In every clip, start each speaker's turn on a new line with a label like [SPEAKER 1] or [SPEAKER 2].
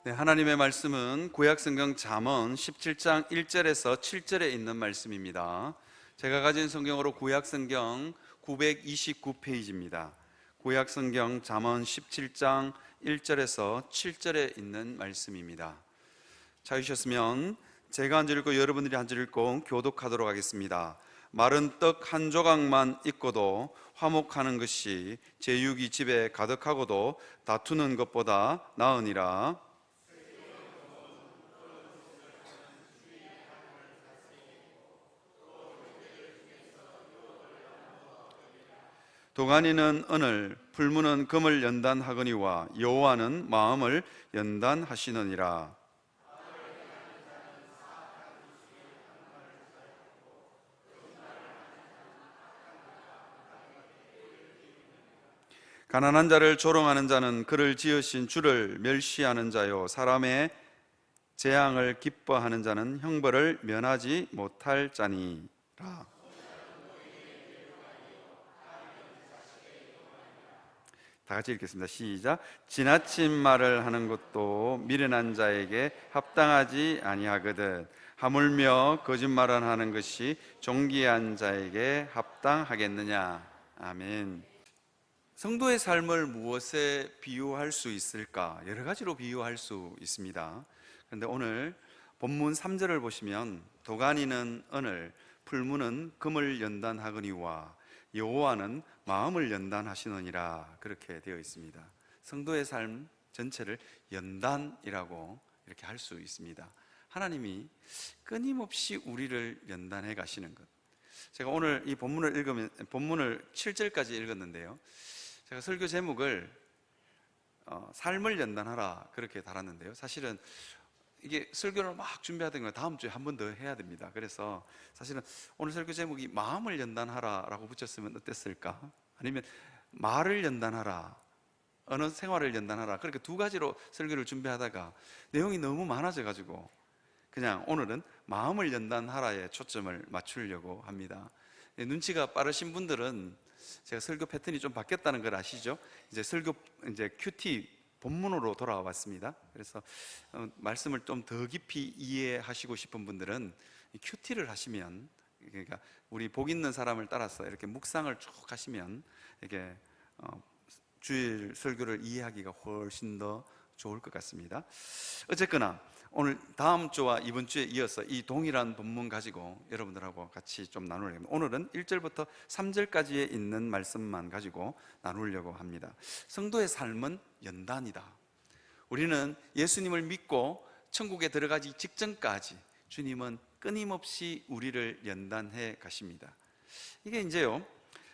[SPEAKER 1] 네, 하나님의 말씀은 구약성경 잠언 17장 1절에서 7절에 있는 말씀입니다. 제가 가진 성경으로 구약성경 929페이지입니다. 구약성경 잠언 17장 1절에서 7절에 있는 말씀입니다. 찾으셨으면 제가 한 절 읽고 여러분들이 한 절 읽고 교독하도록 하겠습니다. 마른 떡 한 조각만 있고도 화목하는 것이 제육이 집에 가득하고도 다투는 것보다 나으니라. 도가니는 은을, 풀무는 금을 연단하거니와 여호와는 마음을 연단하시느니라. 가난한 자를 조롱하는 자는 그를 지으신 주를 멸시하는 자요, 사람의 재앙을 기뻐하는 자는 형벌을 면하지 못할 자니라. 다 같이 읽겠습니다. 시작. 지나친 말을 하는 것도 미련한 자에게 합당하지 아니하거든 하물며 거짓말을 하는 것이 존귀한 자에게 합당하겠느냐. 아멘. 성도의 삶을 무엇에 비유할 수 있을까? 여러 가지로 비유할 수 있습니다. 그런데 오늘 본문 3절을 보시면 도가니는 은을, 풀무는 금을 연단하거니와 여호와는 마음을 연단하시느니라, 그렇게 되어 있습니다. 성도의 삶 전체를 연단이라고 이렇게 할 수 있습니다. 하나님이 끊임없이 우리를 연단해 가시는 것. 제가 오늘 이 본문을 읽으면 본문을 7절까지 읽었는데요. 제가 설교 제목을 삶을 연단하라 그렇게 달았는데요. 사실은 이게 설교를 막 준비하던 거 다음 주에 한 번 더 해야 됩니다. 그래서 사실은 오늘 설교 제목이 마음을 연단하라 라고 붙였으면 어땠을까? 아니면 말을 연단하라, 언어 생활을 연단하라, 그렇게 두 가지로 설교를 준비하다가 내용이 너무 많아져 가지고 그냥 오늘은 마음을 연단하라에 초점을 맞추려고 합니다. 눈치가 빠르신 분들은 제가 설교 패턴이 좀 바뀌었다는 걸 아시죠? 이제 설교 큐티 본문으로 돌아와 봤습니다. 그래서 말씀을 좀 더 깊이 이해하시고 싶은 분들은 큐티를 하시면, 그러니까 우리 복 있는 사람을 따라서 이렇게 묵상을 쭉 하시면 이렇게 주일 설교를 이해하기가 훨씬 더 좋을 것 같습니다. 어쨌거나 오늘 다음 주와 이번 주에 이어서 이 동일한 본문 가지고 여러분들하고 같이 좀 나누려고 합니다. 오늘은 1절부터 3절까지에 있는 말씀만 가지고 나누려고 합니다. 성도의 삶은 연단이다. 우리는 예수님을 믿고 천국에 들어가기 직전까지 주님은 끊임없이 우리를 연단해 가십니다. 이게 이제요,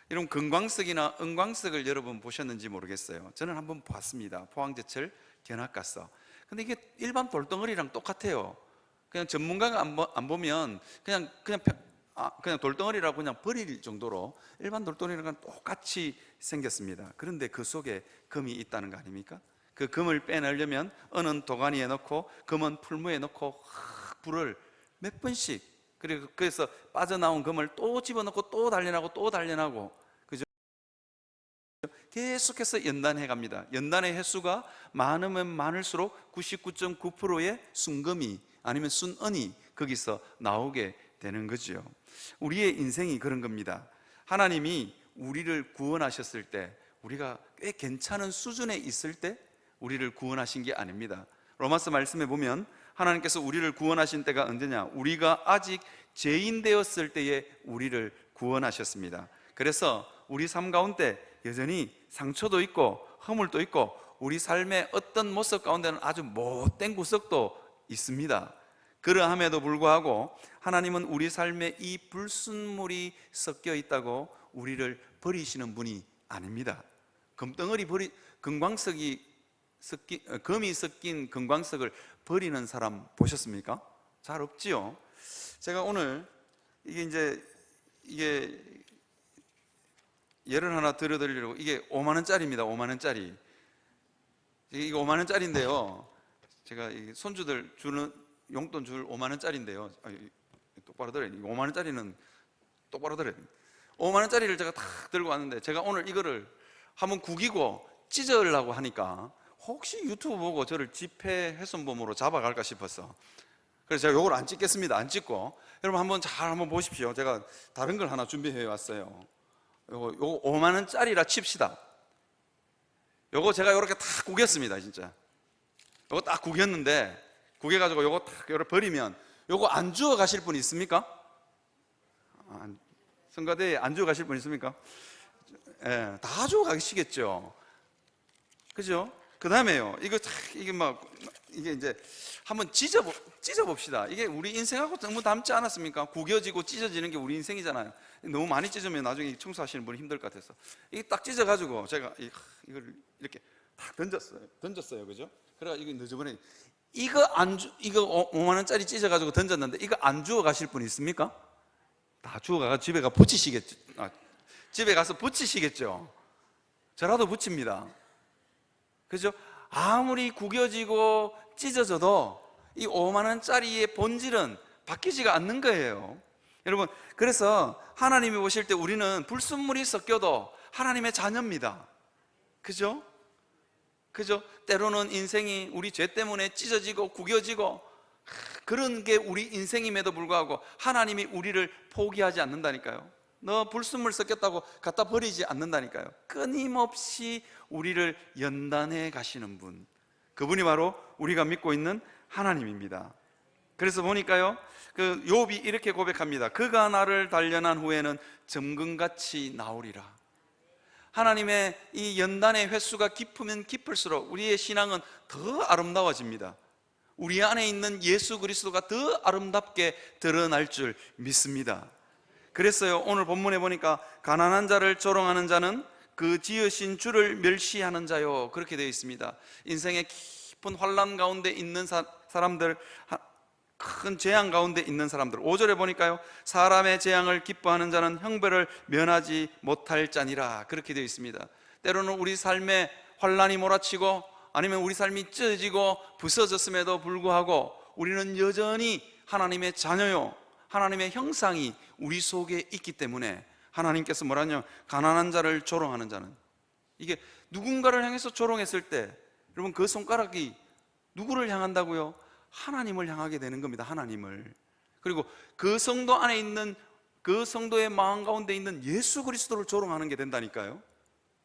[SPEAKER 1] 이런 금광석이나 은광석을 여러분 보셨는지 모르겠어요. 저는 한번 봤습니다. 포항제철 견학가서. 근데 이게 일반 돌덩어리랑 똑같아요. 그냥 전문가가 안 보면 그냥 돌덩어리라고 그냥 버릴 정도로 일반 돌덩어리랑 똑같이 생겼습니다. 그런데 그 속에 금이 있다는 거 아닙니까? 그 금을 빼내려면 은은 도가니에 넣고 금은 풀무에 넣고 불을 몇 번씩, 그리고 그래서 빠져나온 금을 또 집어넣고 또 단련하고 또 단련하고, 그죠? 계속해서 연단해 갑니다. 연단의 횟수가 많으면 많을수록 99.9%의 순금이 아니면 순은이 거기서 나오게 되는 거죠. 우리의 인생이 그런 겁니다. 하나님이 우리를 구원하셨을 때, 우리가 꽤 괜찮은 수준에 있을 때 우리를 구원하신 게 아닙니다. 로마서 말씀에 보면 하나님께서 우리를 구원하신 때가 언제냐? 우리가 아직 죄인 되었을 때에 우리를 구원하셨습니다. 그래서 우리 삶 가운데 여전히 상처도 있고 허물도 있고 우리 삶의 어떤 모습 가운데는 아주 못된 구석도 있습니다. 그러함에도 불구하고 하나님은 우리 삶에 이 불순물이 섞여 있다고 우리를 버리시는 분이 아닙니다. 금이 섞인 금광석을 버리는 사람 보셨습니까? 잘 없지요. 제가 오늘 이게 예를 하나 들어드리려고, 이게 5만 원짜리입니다. 5만 원짜리. 이게 5만 원짜리인데요. 제가 손주들 주는 용돈 줄 5만 원짜리인데요. 똑바로 들어요. 5만 원짜리는 똑바로 들어요. 5만 원짜리를 제가 탁 들고 왔는데, 제가 오늘 이거를 한번 구기고 찢으려고 하니까 혹시 유튜브 보고 저를 집회 훼손범으로 잡아갈까 싶어서 그래서 제가 요걸 안 찍겠습니다. 안 찍고 여러분 한번 보십시오. 제가 다른 걸 하나 준비해 왔어요. 요거 5만 원짜리라 칩시다. 요거 제가 요렇게 딱 구겼습니다. 진짜 요거 딱 구겼는데 구겨가지고 요거 딱 요렇게 버리면 요거 안 주워 가실 분 있습니까? 성가대에 안 주워 가실 분 있습니까? 예, 다 주워 가시겠죠. 그죠? 그 다음에요. 이게 이제 한번 찢어봅시다. 이게 우리 인생하고 너무 닮지 않았습니까? 구겨지고 찢어지는 게 우리 인생이잖아요. 너무 많이 찢으면 나중에 청소하시는 분이 힘들 것 같아서. 이게 딱 찢어가지고 제가 이걸 이렇게 딱 던졌어요. 그죠? 그래가 이거 늦어버리니. 이거 5만 원짜리 찢어가지고 던졌는데 이거 안 주워 가실 분 있습니까? 다 주워 가서 집에 가서 붙이시겠죠. 집에 가서 붙이시겠죠. 저라도 붙입니다. 그죠? 아무리 구겨지고 찢어져도 이 5만 원짜리의 본질은 바뀌지가 않는 거예요. 여러분, 그래서 하나님이 보실 때 우리는 불순물이 섞여도 하나님의 자녀입니다. 그죠? 그죠? 때로는 인생이 우리 죄 때문에 찢어지고 구겨지고 그런 게 우리 인생임에도 불구하고 하나님이 우리를 포기하지 않는다니까요. 너 불순물 섞였다고 갖다 버리지 않는다니까요. 끊임없이 우리를 연단해 가시는 분, 그분이 바로 우리가 믿고 있는 하나님입니다. 그래서 보니까요, 그 욥이 이렇게 고백합니다. 그가 나를 단련한 후에는 점금같이 나오리라. 하나님의 이 연단의 횟수가 깊으면 깊을수록 우리의 신앙은 더 아름다워집니다. 우리 안에 있는 예수 그리스도가 더 아름답게 드러날 줄 믿습니다. 그랬어요. 오늘 본문에 보니까 가난한 자를 조롱하는 자는 그 지으신 주를 멸시하는 자요, 그렇게 되어 있습니다. 인생의 깊은 환난 가운데 있는 사람들, 큰 재앙 가운데 있는 사람들, 5절에 보니까요, 사람의 재앙을 기뻐하는 자는 형벌을 면하지 못할 자니라, 그렇게 되어 있습니다. 때로는 우리 삶에 환난이 몰아치고 아니면 우리 삶이 찢어지고 부서졌음에도 불구하고 우리는 여전히 하나님의 자녀요, 하나님의 형상이 우리 속에 있기 때문에 하나님께서 뭐라냐, 가난한 자를 조롱하는 자는, 이게 누군가를 향해서 조롱했을 때 여러분 그 손가락이 누구를 향한다고요? 하나님을 향하게 되는 겁니다. 하나님을. 그리고 그 성도 안에 있는, 그 성도의 마음 가운데 있는 예수 그리스도를 조롱하는 게 된다니까요.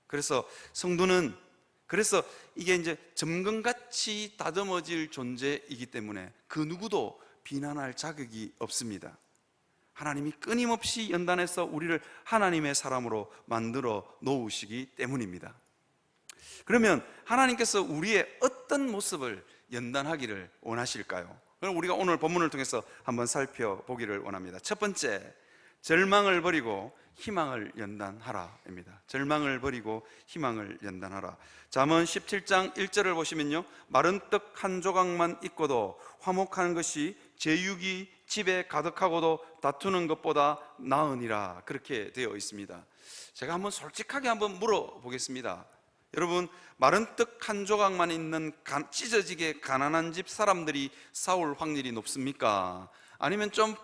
[SPEAKER 1] 그래서 성도는, 그래서 이게 이제 점검같이 다듬어질 존재이기 때문에 그 누구도 비난할 자격이 없습니다. 하나님이 끊임없이 연단해서 우리를 하나님의 사람으로 만들어 놓으시기 때문입니다. 그러면 하나님께서 우리의 어떤 모습을 연단하기를 원하실까요? 그럼 우리가 오늘 본문을 통해서 한번 살펴보기를 원합니다. 첫 번째, 절망을 버리고 희망을 연단하라입니다. 절망을 버리고 희망을 연단하라. 잠언 17장 1절을 보시면요, 마른 떡 한 조각만 있고도 화목하는 것이 제육이 집에 가득하고도 다투는 것보다 나으니라, 그렇게 되어 있습니다. 제가 한번 솔직하게 한번 물어보겠습니다. 여러분, 마른 떡 한 조각만 있는 찢어지게 가난한 집 사람들이 싸울 확률이 높습니까? 아니면 좀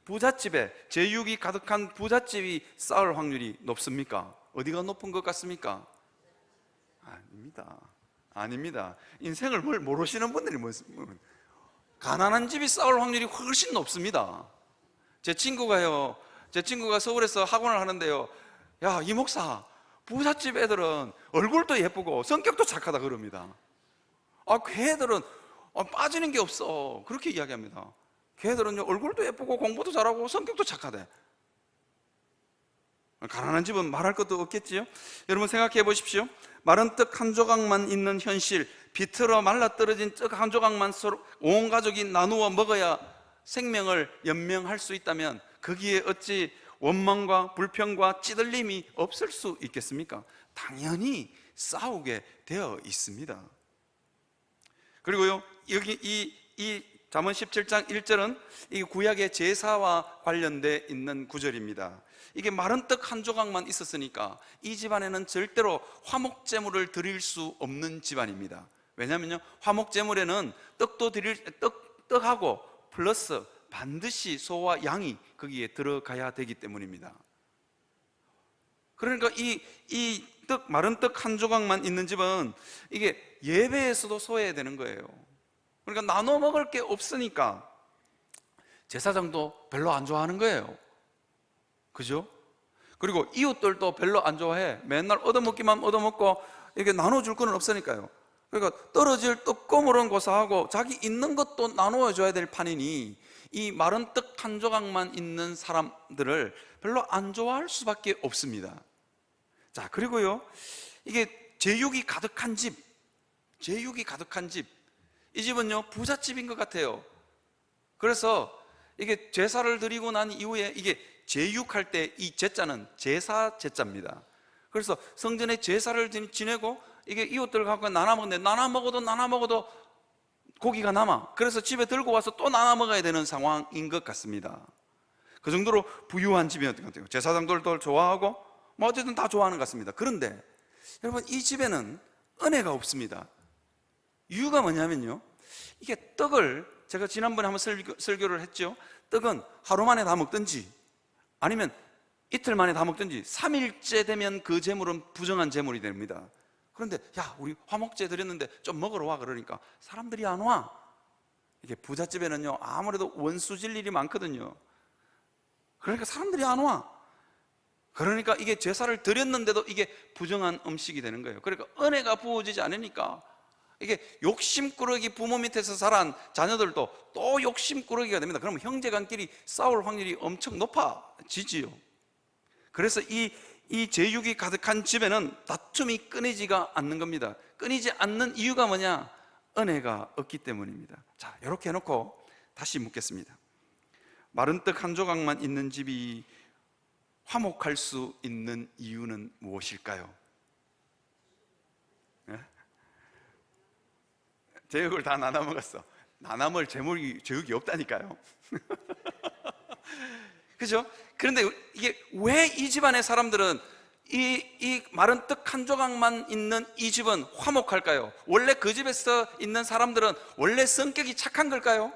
[SPEAKER 1] 부잣집에, 제육이 가득한 부잣집이 싸울 확률이 높습니까? 어디가 높은 것 같습니까? 아닙니다. 인생을 뭘 모르시는 분들이 가난한 집이 싸울 확률이 훨씬 높습니다. 제 친구가 서울에서 학원을 하는데요, 야, 이 목사, 부잣집 애들은 얼굴도 예쁘고 성격도 착하다 그럽니다. 걔들은 빠지는 게 없어, 그렇게 이야기합니다. 걔들은 얼굴도 예쁘고 공부도 잘하고 성격도 착하대. 가난한 집은 말할 것도 없겠지요. 여러분 생각해 보십시오. 마른 떡 한 조각만 있는 현실, 비틀어 말라 떨어진 떡 한 조각만 서로 온 가족이 나누어 먹어야 생명을 연명할 수 있다면 거기에 어찌 원망과 불평과 찌들림이 없을 수 있겠습니까? 당연히 싸우게 되어 있습니다. 그리고요, 여기 이 잠언 17장 1절은 이 구약의 제사와 관련돼 있는 구절입니다. 이게 마른 떡 한 조각만 있었으니까 이 집안에는 절대로 화목제물을 드릴 수 없는 집안입니다. 왜냐하면요, 화목제물에는 떡하고 플러스 반드시 소와 양이 거기에 들어가야 되기 때문입니다. 그러니까 이 마른 떡 한 조각만 있는 집은 이게 예배에서도 소외되는 거예요. 그러니까 나눠 먹을 게 없으니까 제사장도 별로 안 좋아하는 거예요. 그죠? 그리고 이웃들도 별로 안 좋아해. 맨날 얻어먹기만 얻어먹고 이게 나눠줄 건 없으니까요. 그러니까 떨어질 떡고물은 고사하고 자기 있는 것도 나누어줘야 될 판이니 이 마른 떡 한 조각만 있는 사람들을 별로 안 좋아할 수밖에 없습니다. 자, 그리고요, 이게 제육이 가득한 집, 제육이 가득한 집, 이 집은요 부잣집인 것 같아요. 그래서 이게 제사를 드리고 난 이후에 이게 제육할 때 이 제자는 제사 제자입니다. 그래서 성전에 제사를 지내고 이게 이웃들 갖고 나눠 먹는데 나눠 먹어도 고기가 남아. 그래서 집에 들고 와서 또 나눠 먹어야 되는 상황인 것 같습니다. 그 정도로 부유한 집이었던 것 같아요. 제사장들도 좋아하고 뭐 어쨌든 다 좋아하는 것 같습니다. 그런데 여러분, 이 집에는 은혜가 없습니다. 이유가 뭐냐면요, 이게 떡을, 제가 지난번에 한번 설교를 했죠. 떡은 하루 만에 다 먹든지 아니면 이틀 만에 다 먹든지 3일째 되면 그 재물은 부정한 재물이 됩니다. 그런데 야, 우리 화목제 드렸는데 좀 먹으러 와 그러니까 사람들이 안 와. 이게 부잣집에는요 아무래도 원수질 일이 많거든요. 그러니까 사람들이 안 와. 그러니까 이게 제사를 드렸는데도 이게 부정한 음식이 되는 거예요. 그러니까 은혜가 부어지지 않으니까 이게 욕심꾸러기, 부모 밑에서 자란 자녀들도 또 욕심꾸러기가 됩니다. 그러면 형제간끼리 싸울 확률이 엄청 높아지지요. 그래서 이 제육이 가득한 집에는 다툼이 끊이지가 않는 겁니다. 끊이지 않는 이유가 뭐냐? 은혜가 없기 때문입니다. 자, 이렇게 해놓고 다시 묻겠습니다. 마른 떡 한 조각만 있는 집이 화목할 수 있는 이유는 무엇일까요? 네? 제육을 다 나눠 먹었어. 나눠 먹을 제육이 없다니까요. 그죠? 그런데 이게 왜 이 집안의 사람들은 이 마른 떡 한 조각만 있는 이 집은 화목할까요? 원래 그 집에서 있는 사람들은 원래 성격이 착한 걸까요?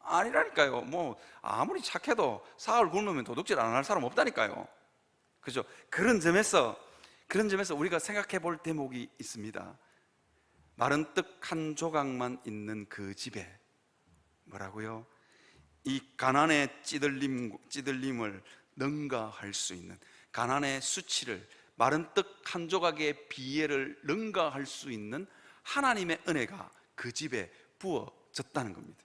[SPEAKER 1] 아니라니까요. 뭐 아무리 착해도 사흘 굶으면 도둑질 안 할 사람 없다니까요. 그죠? 그런 점에서 우리가 생각해 볼 대목이 있습니다. 마른 떡 한 조각만 있는 그 집에 뭐라고요? 이 가난의 찌들림을 능가할 수 있는, 가난의 수치를, 마른 떡 한 조각의 비애를 능가할 수 있는 하나님의 은혜가 그 집에 부어졌다는 겁니다.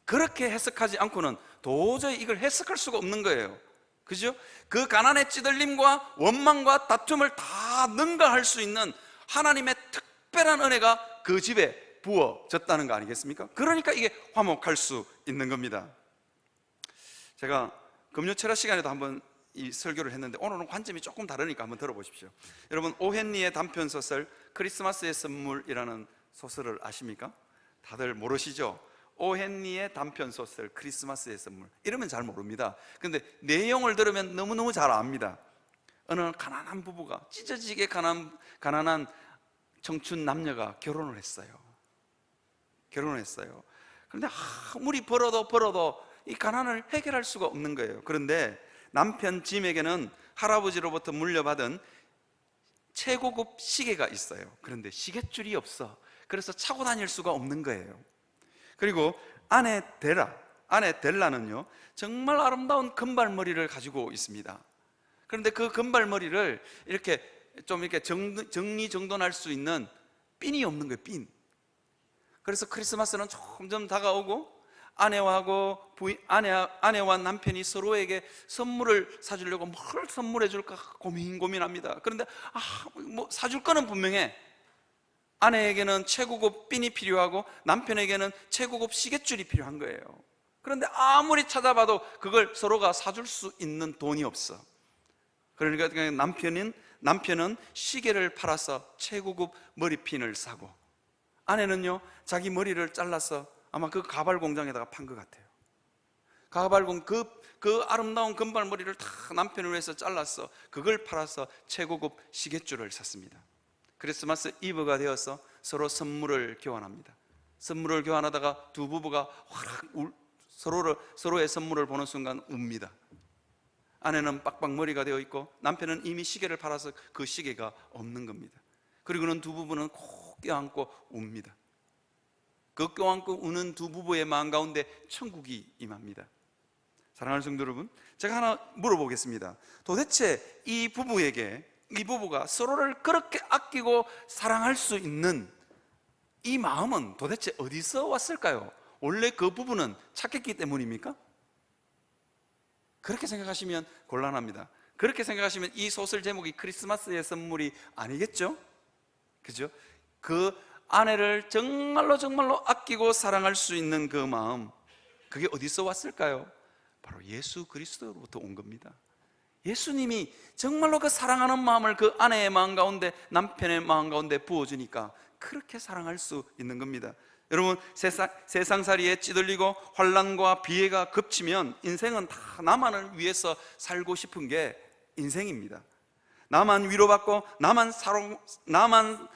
[SPEAKER 1] 그렇게 해석하지 않고는 도저히 이걸 해석할 수가 없는 거예요. 그죠? 그 가난의 찌들림과 원망과 다툼을 다 능가할 수 있는 하나님의 특별한 은혜가 그 집에 부어졌다는 거 아니겠습니까? 그러니까 이게 화목할 수 있는 겁니다. 제가 금요철야 시간에도 한번 이 설교를 했는데 오늘은 관점이 조금 다르니까 한번 들어보십시오. 여러분, 오헨리의 단편 소설 크리스마스의 선물이라는 소설을 아십니까? 다들 모르시죠? 오헨리의 단편 소설 크리스마스의 선물, 이러면 잘 모릅니다. 근데 내용을 들으면 너무너무 잘 압니다. 어느 가난한 부부가, 찢어지게 가난한 청춘 남녀가 결혼을 했어요. 그런데 아무리 벌어도 이 가난을 해결할 수가 없는 거예요. 그런데 남편 짐에게는 할아버지로부터 물려받은 최고급 시계가 있어요. 그런데 시계줄이 없어. 그래서 차고 다닐 수가 없는 거예요. 그리고 아내 델라는요 정말 아름다운 금발머리를 가지고 있습니다. 그런데 그 금발머리를 이렇게 정리정돈할 수 있는 핀이 없는 거예요. 핀. 그래서 크리스마스는 점점 다가오고 아내와 남편이 서로에게 선물을 사주려고 뭘 선물해 줄까 고민합니다. 그런데 뭐 사줄 거는 분명해. 아내에게는 최고급 핀이 필요하고 남편에게는 최고급 시계줄이 필요한 거예요. 그런데 아무리 찾아봐도 그걸 서로가 사줄 수 있는 돈이 없어. 그러니까 남편은 시계를 팔아서 최고급 머리핀을 사고, 아내는요 자기 머리를 잘라서 아마 그 가발 공장에다가 판 것 같아요. 그 아름다운 금발머리를 다 남편을 위해서 잘라서 그걸 팔아서 최고급 시계줄을 샀습니다. 크리스마스 이브가 되어서 서로 선물을 교환합니다. 선물을 교환하다가 두 부부가 서로의 선물을 보는 순간 웁니다.
[SPEAKER 2] 아내는 빡빡머리가 되어 있고 남편은 이미 시계를 팔아서 그 시계가 없는 겁니다. 그리고는 두 부부는 꼭 껴안고 웁니다. 그 껴안고 우는 두 부부의 마음 가운데 천국이 임합니다. 사랑하는 성도 여러분, 제가 하나 물어보겠습니다. 도대체 이 부부가 서로를 그렇게 아끼고 사랑할 수 있는 이 마음은 도대체 어디서 왔을까요? 원래 그 부부는 착했기 때문입니까? 그렇게 생각하시면 곤란합니다. 그렇게 생각하시면 이 소설 제목이 크리스마스의 선물이 아니겠죠? 그죠? 그 아내를 정말로 아끼고 사랑할 수 있는 그 마음, 그게 어디서 왔을까요? 바로 예수 그리스도로부터 온 겁니다. 예수님이 정말로 그 사랑하는 마음을 그 아내의 마음 가운데, 남편의 마음 가운데 부어주니까 그렇게 사랑할 수 있는 겁니다. 여러분, 세상살이에 찌들리고 환난과 비애가 겹치면 인생은 다 나만을 위해서 살고 싶은 게 인생입니다. 나만 위로받고 나만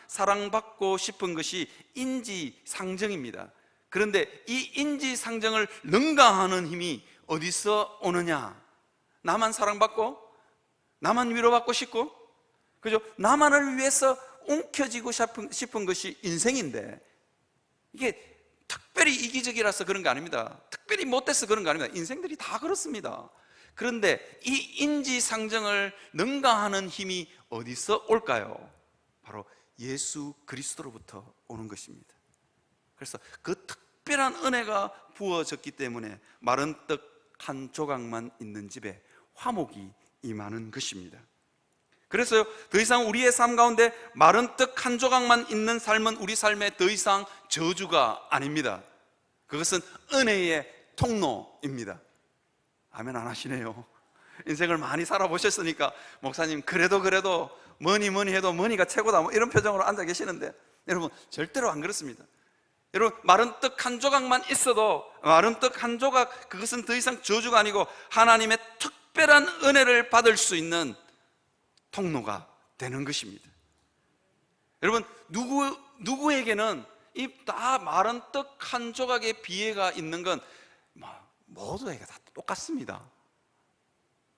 [SPEAKER 2] 사랑받고 싶은 것이 인지상정입니다. 그런데 이 인지상정을 능가하는 힘이 어디서 오느냐? 나만 사랑받고 나만 위로받고 싶고, 그죠? 나만을 위해서 움켜쥐고 싶은 것이 인생인데, 이게 특별히 이기적이라서 그런 거 아닙니다. 특별히 못돼서 그런 거 아닙니다. 인생들이 다 그렇습니다. 그런데 이 인지상정을 능가하는 힘이 어디서 올까요? 바로 예수 그리스도로부터 오는 것입니다. 그래서 그 특별한 은혜가 부어졌기 때문에 마른 떡 한 조각만 있는 집에 화목이 임하는 것입니다. 그래서 더 이상 우리의 삶 가운데 마른 떡 한 조각만 있는 삶은 우리 삶에 더 이상 저주가 아닙니다. 그것은 은혜의 통로입니다. 아멘 안 하시네요. 인생을 많이 살아보셨으니까 목사님 그래도 뭐니 해도 뭐니가 최고다, 뭐 이런 표정으로 앉아 계시는데, 여러분 절대로 안 그렇습니다. 여러분, 마른 떡 한 조각만 있어도, 마른 떡 한 조각, 그것은 더 이상 저주가 아니고 하나님의 특별한 은혜를 받을 수 있는 통로가 되는 것입니다. 여러분, 누구에게는 이 다 마른 떡 한 조각의 비애가 있는 건 모두에게 다 똑같습니다.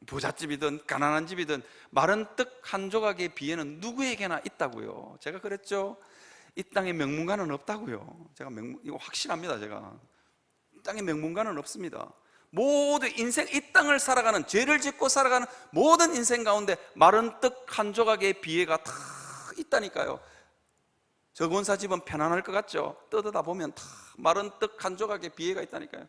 [SPEAKER 2] 부잣집이든 가난한 집이든 마른 떡 한 조각의 비애는 누구에게나 있다고요. 제가 그랬죠. 이 땅에 명문가는 없다고요. 이거 확실합니다. 제가 이 땅에 명문가는 없습니다. 모두 인생, 이 땅을 살아가는, 죄를 짓고 살아가는 모든 인생 가운데 마른 떡 한 조각의 비애가 다 있다니까요. 저 권사 집은 편안할 것 같죠? 뜯어다 보면 다 마른 떡 한 조각의 비애가 있다니까요.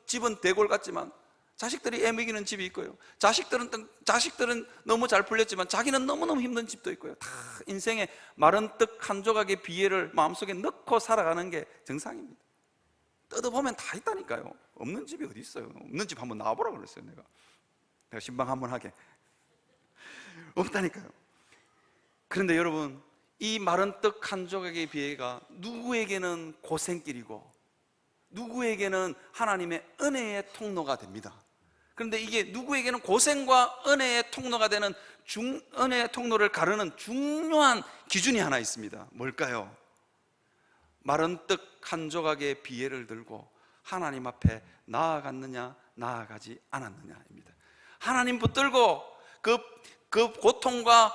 [SPEAKER 2] 집은 대골 같지만 자식들이 애 먹이는 집이 있고요. 자식들은 너무 잘 풀렸지만 자기는 너무너무 힘든 집도 있고요. 다 인생에 마른 떡 한 조각의 비애를 마음속에 넣고 살아가는 게 정상입니다. 뜯어보면 다 있다니까요. 없는 집이 어디 있어요? 없는 집 한번 나와보라고 그랬어요. 내가 신방 한번 하게. 없다니까요. 그런데 여러분, 이 마른 떡 한 조각의 비애가 누구에게는 고생길이고 누구에게는 하나님의 은혜의 통로가 됩니다. 그런데 이게 누구에게는 고생과 은혜의 통로가 되는 은혜의 통로를 가르는 중요한 기준이 하나 있습니다. 뭘까요? 마른 떡 한 조각의 비애를 들고 하나님 앞에 나아갔느냐 나아가지 않았느냐입니다. 하나님 붙들고 그 고통과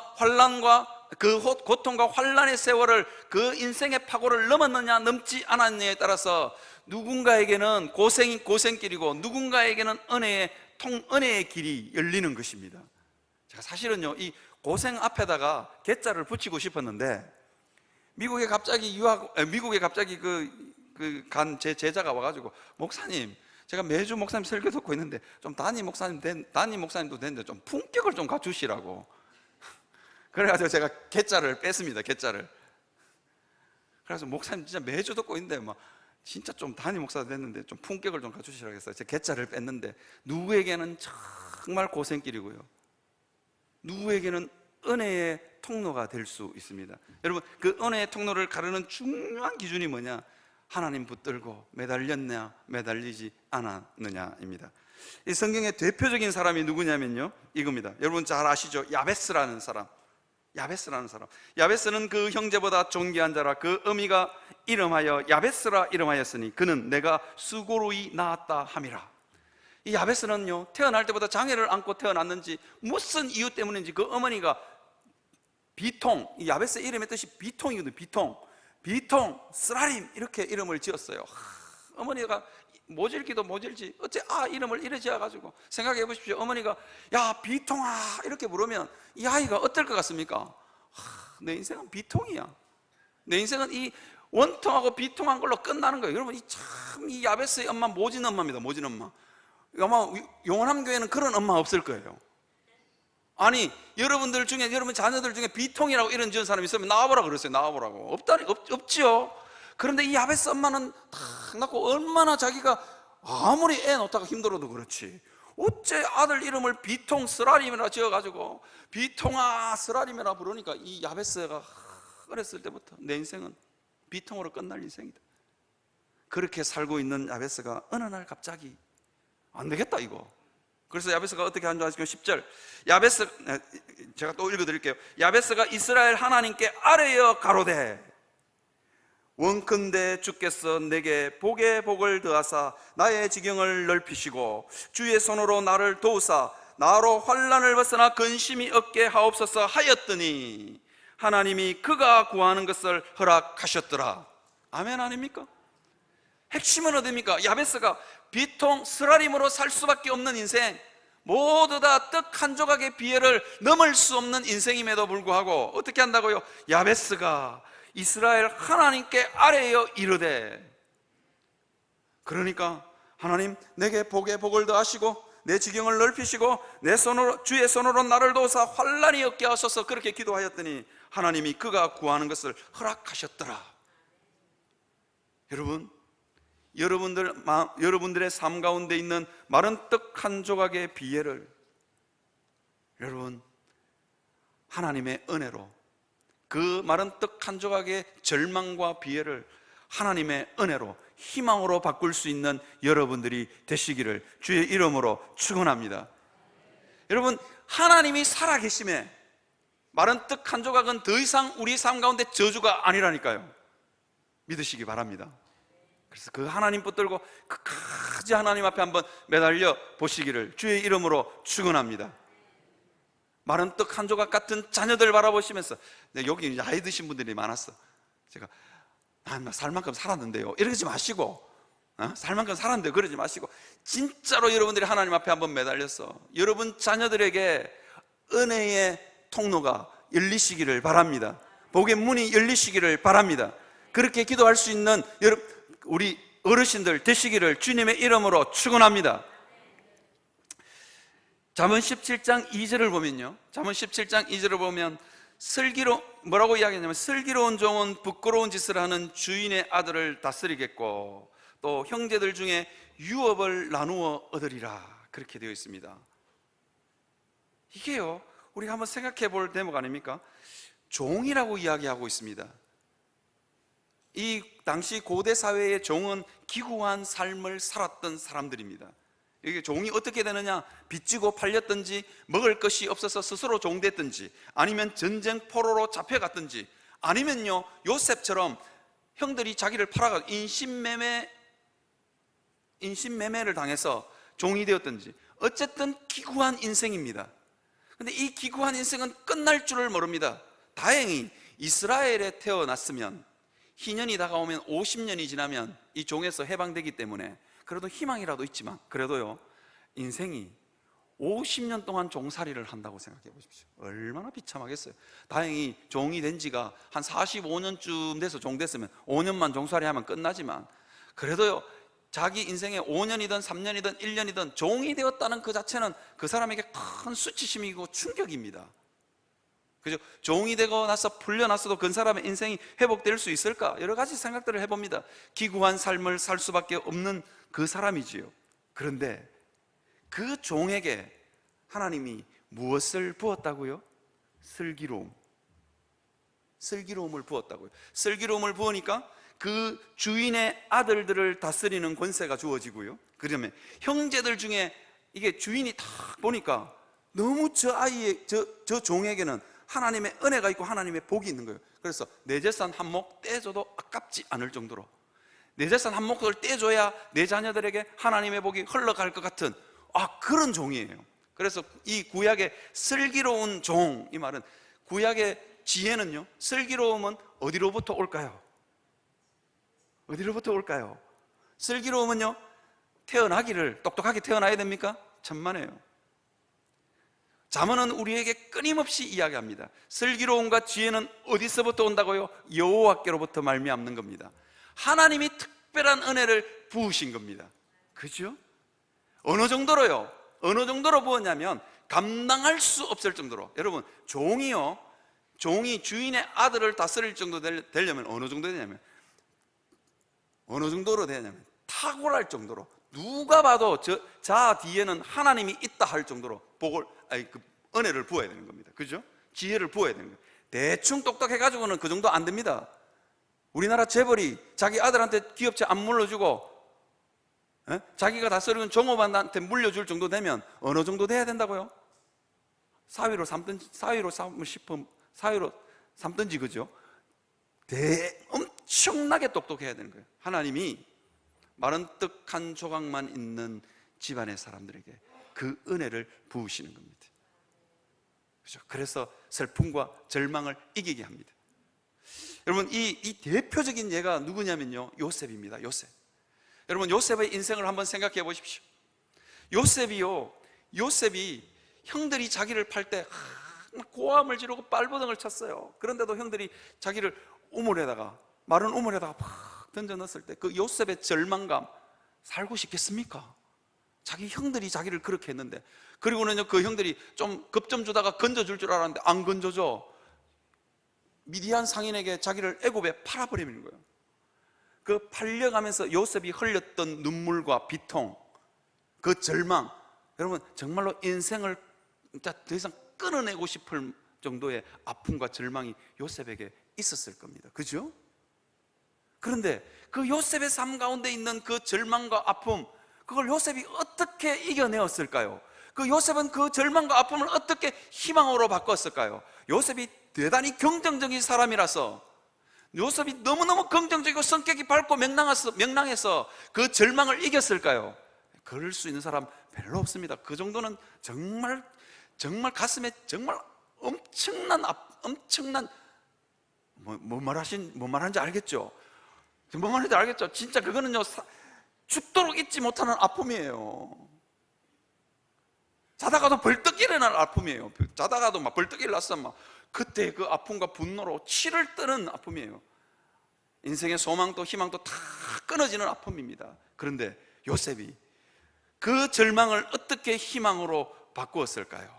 [SPEAKER 2] 환란의 세월을, 그 인생의 파고를 넘었느냐 넘지 않았느냐에 따라서 누군가에게는 고생길이고 누군가에게는 은혜의 길이 열리는 것입니다. 제가 사실은요, 이 고생 앞에다가 개자를 붙이고 싶었는데 미국에 갑자기 간 제 제자가 와가지고, 목사님, 제가 매주 목사님 설교 듣고 있는데 좀 담임 목사님도 되는데 좀 품격을 좀 갖추시라고. 그래가지고 제가 개자를 뺐습니다. 개자를. 그래서 목사님 진짜 매주 듣고 있는데 진짜 좀 담임 목사도 됐는데 좀 품격을 좀 갖추시라고 했어요. 제가 개자를 뺐는데 누구에게는 정말 고생길이고요, 누구에게는 은혜의 통로가 될 수 있습니다. 여러분, 그 은혜의 통로를 가르는 중요한 기준이 뭐냐? 하나님 붙들고 매달렸냐 매달리지 않았느냐입니다. 이 성경의 대표적인 사람이 누구냐면요, 이겁니다. 여러분 잘 아시죠? 야베스라는 사람. 야베스는 그 형제보다 존귀한 자라. 그 어미가 이름하여 야베스라 이름하였으니 그는 내가 수고로이 낳았다 함이라. 이 야베스는요, 태어날 때보다 장애를 안고 태어났는지 무슨 이유 때문인지 그 어머니가 비통, 이 야베스 이름의 뜻이 비통이거든요. 비통, 스라림 이렇게 이름을 지었어요. 어머니가 모질기도 모질지 어째 이름을 이래 지어가지고 생각해 보십시오. 어머니가 야 비통아 이렇게 부르면 이 아이가 어떨 것 같습니까? 내 인생은 비통이야. 내 인생은 이 원통하고 비통한 걸로 끝나는 거예요. 여러분 이 야베스의 엄마 모진 엄마입니다. 모진 엄마. 아마 용원함 교회는 그런 엄마 없을 거예요. 아니 여러분들 중에, 여러분 자녀들 중에 비통이라고 이런 지은 사람이 있으면 나와보라 그랬어요. 나와보라고. 없지요. 그런데 이 야베스 엄마는 탁 낳고 얼마나 자기가 아무리 애 놓다가 힘들어도 그렇지 어째 아들 이름을 비통 스라림이라 지어가지고 비통아 스라림이라 부르니까 이 야베스가 어렸을 때부터 내 인생은 비통으로 끝날 인생이다. 그렇게 살고 있는 야베스가 어느 날 갑자기 안 되겠다 이거. 그래서 야베스가 어떻게 하는 줄 아시죠? 10절 야베스, 제가 또 읽어드릴게요. 야베스가 이스라엘 하나님께 아뢰어 가로되 원컨대 주께서 내게 복에 복을 더하사 나의 지경을 넓히시고 주의 손으로 나를 도우사 나로 환난을 벗어나 근심이 없게 하옵소서 하였더니 하나님이 그가 구하는 것을 허락하셨더라. 아멘 아닙니까? 핵심은 어디입니까? 야베스가 비통 스라림으로 살 수밖에 없는 인생, 모두 다 떡 한 조각의 비애를 넘을 수 없는 인생임에도 불구하고 어떻게 한다고요? 야베스가 이스라엘 하나님께 아뢰어 이르되, 그러니까 하나님 내게 복에 복을 더하시고 내 지경을 넓히시고 내 손으로 주의 손으로 나를 도우사 환난이 없게 하소서 그렇게 기도하였더니 하나님이 그가 구하는 것을 허락하셨더라. 여러분, 여러분들의 삶 가운데 있는 마른 떡 한 조각의 비애를 여러분 하나님의 은혜로, 그 마른 떡 한 조각의 절망과 비애를 하나님의 은혜로 희망으로 바꿀 수 있는 여러분들이 되시기를 주의 이름으로 축원합니다. 여러분, 하나님이 살아계심에 마른 떡 한 조각은 더 이상 우리 삶 가운데 저주가 아니라니까요. 믿으시기 바랍니다. 그래서 그 하나님 붙들고 끝까지 하나님 앞에 한번 매달려 보시기를 주의 이름으로 축원합니다. 마른 떡 한 조각 같은 자녀들 바라보시면서, 여기 나이 드신 분들이 많았어. 제가 살 만큼 살았는데요 이러지 마시고, 살 만큼 살았는데 그러지 마시고, 진짜로 여러분들이 하나님 앞에 한번 매달려서 여러분 자녀들에게 은혜의 통로가 열리시기를 바랍니다. 복의 문이 열리시기를 바랍니다. 그렇게 기도할 수 있는 우리 어르신들 되시기를 주님의 이름으로 축원합니다. 잠언 17장 2절을 보면요, 잠언 17장 2절을 보면 뭐라고 이야기하냐면 슬기로운 종은 부끄러운 짓을 하는 주인의 아들을 다스리겠고 또 형제들 중에 유업을 나누어 얻으리라, 그렇게 되어 있습니다. 이게요, 우리가 한번 생각해 볼 대목 아닙니까? 종이라고 이야기하고 있습니다. 이 당시 고대 사회의 종은 기구한 삶을 살았던 사람들입니다. 이게 종이 어떻게 되느냐? 빚지고 팔렸든지 먹을 것이 없어서 스스로 종됐든지 아니면 전쟁 포로로 잡혀갔든지 아니면요 요셉처럼 형들이 자기를 팔아가 인신매매를 당해서 종이 되었든지 어쨌든 기구한 인생입니다. 근데 이 기구한 인생은 끝날 줄을 모릅니다. 다행히 이스라엘에 태어났으면 희년이 다가오면 50년이 지나면 이 종에서 해방되기 때문에 그래도 희망이라도 있지만 그래도요 인생이 50년 동안 종살이를 한다고 생각해 보십시오. 얼마나 비참하겠어요. 다행히 종이 된 지가 한 45년쯤 돼서 종 됐으면 5년만 종살이 하면 끝나지만 그래도요 자기 인생에 5년이든 3년이든 1년이든 종이 되었다는 그 자체는 그 사람에게 큰 수치심이고 충격입니다. 그죠? 종이 되고 나서 풀려났어도 그 사람의 인생이 회복될 수 있을까? 여러 가지 생각들을 해봅니다. 기구한 삶을 살 수밖에 없는 그 사람이지요. 그런데 그 종에게 하나님이 무엇을 부었다고요? 슬기로움을 부었다고요. 슬기로움을 부으니까 그 주인의 아들들을 다스리는 권세가 주어지고요. 그러면 형제들 중에 이게 주인이 딱 보니까 너무 저 종에게는 하나님의 은혜가 있고 하나님의 복이 있는 거예요. 그래서 내 재산 한 몫 떼줘도 아깝지 않을 정도로, 내 재산 한 몫을 떼줘야 내 자녀들에게 하나님의 복이 흘러갈 것 같은 그런 종이에요. 그래서 이 구약의 슬기로운 종, 이 말은 구약의 지혜는요, 슬기로움은 어디로부터 올까요? 어디로부터 올까요? 슬기로움은요, 태어나기를 똑똑하게 태어나야 됩니까? 천만에요. 잠언은 우리에게 끊임없이 이야기합니다. 슬기로움과 지혜는 어디서부터 온다고요? 여호와께로부터 말미암는 겁니다. 하나님이 특별한 은혜를 부으신 겁니다. 그죠? 어느 정도로요? 어느 정도로 부었냐면 감당할 수 없을 정도로. 여러분, 종이 주인의 아들을 다스릴 정도 되려면 어느 정도 되냐면, 어느 정도로 되냐면 탁월할 정도로, 누가 봐도 자 뒤에는 하나님이 있다 할 정도로 은혜를 부어야 되는 겁니다. 그죠? 지혜를 부어야 되는 거예요. 대충 똑똑해가지고는 그 정도 안 됩니다. 우리나라 재벌이 자기 아들한테 기업체 안 물려주고 자기가 다스리는 종업원한테 물려줄 정도 되면 어느 정도 돼야 된다고요? 사위로 삼든지, 그죠? 엄청나게 똑똑해야 되는 거예요. 하나님이 마른 떡 한 조각만 있는 집안의 사람들에게 그 은혜를 부으시는 겁니다. 그렇죠? 그래서 슬픔과 절망을 이기게 합니다. 여러분, 이 대표적인 예가 누구냐면요, 요셉입니다. 요셉. 여러분, 요셉의 인생을 한번 생각해 보십시오. 요셉이 형들이 자기를 팔 때 고함을 지르고 발버둥을 쳤어요. 그런데도 형들이 자기를 마른 우물에다가 팍 던져 넣었을 때 그 요셉의 절망감, 살고 싶겠습니까? 자기 형들이 자기를 그렇게 했는데, 그리고는요, 그 형들이 좀 겁 좀 주다가 건져줄 줄 알았는데 안 건져줘. 미디안 상인에게 자기를 애굽에 팔아버리는 거예요. 그 팔려가면서 요셉이 흘렸던 눈물과 비통, 그 절망, 여러분 정말로 인생을 더 이상 끊어내고 싶을 정도의 아픔과 절망이 요셉에게 있었을 겁니다. 그죠? 그런데 그 요셉의 삶 가운데 있는 그 절망과 아픔, 그걸 요셉이 어떻게 이겨내었을까요? 그 요셉은 그 절망과 아픔을 어떻게 희망으로 바꿨을까요? 요셉이 대단히 긍정적인 사람이라서, 요셉이 너무너무 긍정적이고 성격이 밝고 명랑해서 그 절망을 이겼을까요? 그럴 수 있는 사람 별로 없습니다. 그 정도는 정말 가슴에 정말 엄청난 뭔 말하는지 알겠죠? 뭔 말하는지 알겠죠? 진짜 그거는요, 죽도록 잊지 못하는 아픔이에요. 자다가도 벌떡 일어날 아픔이에요. 자다가도 막 벌떡 일어났어, 막 그때 그 아픔과 분노로 치를 뜨는 아픔이에요. 인생의 소망도 희망도 다 끊어지는 아픔입니다. 그런데 요셉이 그 절망을 어떻게 희망으로 바꾸었을까요?